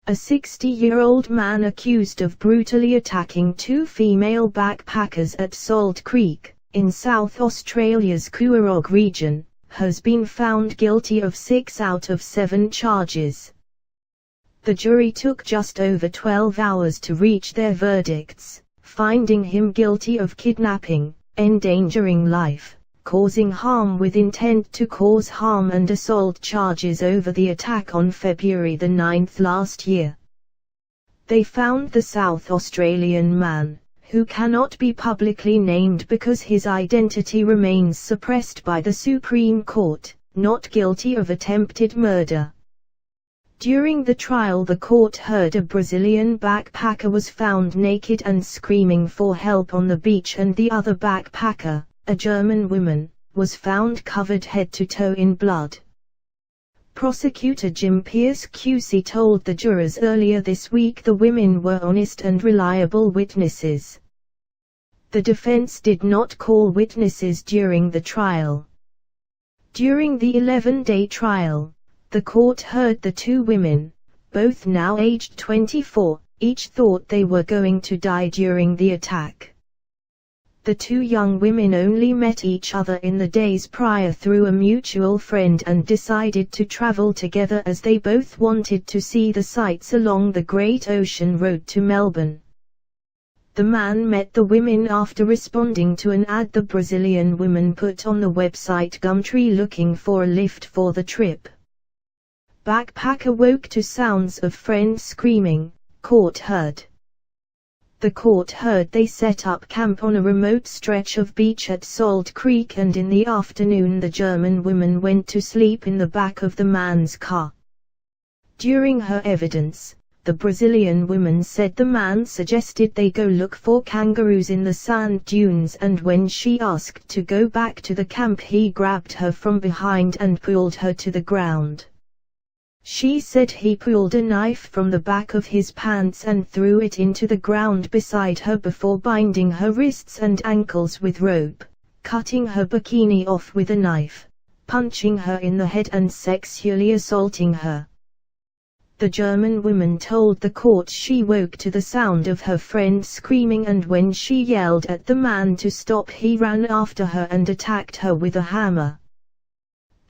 A 60-year-old man accused of brutally attacking two female backpackers at Salt Creek, in South Australia's Coorog region, has been found guilty of 6 out of 7 charges. The jury took just over 12 hours to reach their verdicts, finding him guilty of kidnapping, endangering life, causing harm with intent to cause harm and assault charges over the attack on February 9 last year. They found the South Australian man, who cannot be publicly named because his identity remains suppressed by the Supreme Court, not guilty of attempted murder. During the trial, the court heard a Brazilian backpacker was found naked and screaming for help on the beach, and the other backpacker, a German woman, was found covered head to toe in blood. Prosecutor Jim Pierce QC told the jurors earlier this week the women were honest and reliable witnesses. The defense did not call witnesses during the trial. During the 11-day trial, the court heard the two women, both now aged 24, each thought they were going to die during the attack. The two young women only met each other in the days prior through a mutual friend and decided to travel together as they both wanted to see the sights along the Great Ocean Road to Melbourne. The man met the women after responding to an ad the Brazilian woman put on the website Gumtree looking for a lift for the trip. Backpacker woke to sounds of friends screaming, court heard. The court heard they set up camp on a remote stretch of beach at Salt Creek, and in the afternoon the German woman went to sleep in the back of the man's car. During her evidence, the Brazilian woman said the man suggested they go look for kangaroos in the sand dunes, and when she asked to go back to the camp he grabbed her from behind and pulled her to the ground. She said he pulled a knife from the back of his pants and threw it into the ground beside her before binding her wrists and ankles with rope, cutting her bikini off with a knife, punching her in the head and sexually assaulting her. The German woman told the court she woke to the sound of her friend screaming, and when she yelled at the man to stop he ran after her and attacked her with a hammer.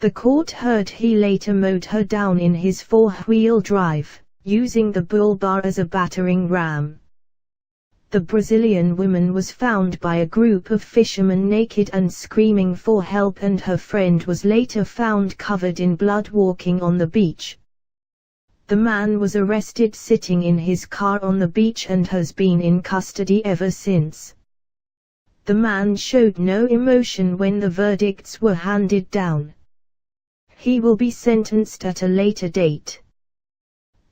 The court heard he later mowed her down in his 4-wheel drive, using the bull bar as a battering ram. The Brazilian woman was found by a group of fishermen naked and screaming for help, and her friend was later found covered in blood walking on the beach. The man was arrested sitting in his car on the beach and has been in custody ever since. The man showed no emotion when the verdicts were handed down. He will be sentenced at a later date.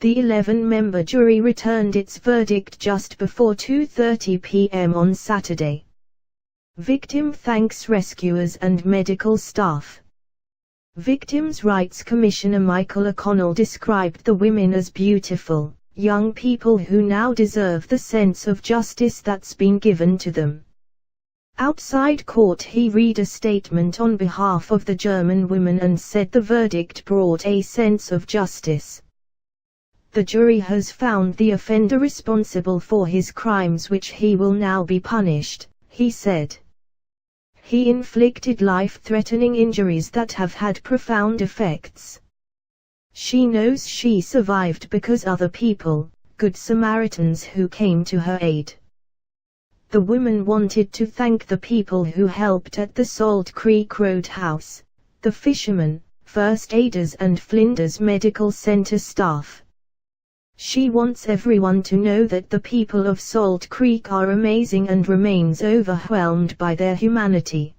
The 11-member jury returned its verdict just before 2:30 p.m. on Saturday. Victim thanks rescuers and medical staff. Victims' Rights Commissioner Michael O'Connell described the women as beautiful, young people who now deserve the sense of justice that's been given to them. Outside court he read a statement on behalf of the German women and said the verdict brought a sense of justice. The jury has found the offender responsible for his crimes, which he will now be punished, he said. He inflicted life-threatening injuries that have had profound effects. She knows she survived because other people, good Samaritans who came to her aid. The woman wanted to thank the people who helped at the Salt Creek Roadhouse, the fishermen, first aiders and Flinders Medical Center staff. She wants everyone to know that the people of Salt Creek are amazing and remains overwhelmed by their humanity.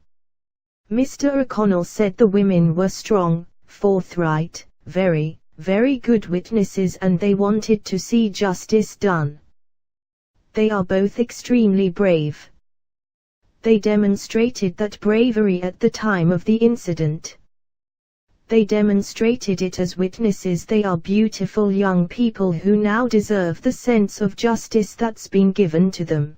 Mr. O'Connell said the women were strong, forthright, very, very good witnesses, and they wanted to see justice done. They are both extremely brave. They demonstrated that bravery at the time of the incident. They demonstrated it as witnesses. They are beautiful young people who now deserve the sense of justice that's been given to them.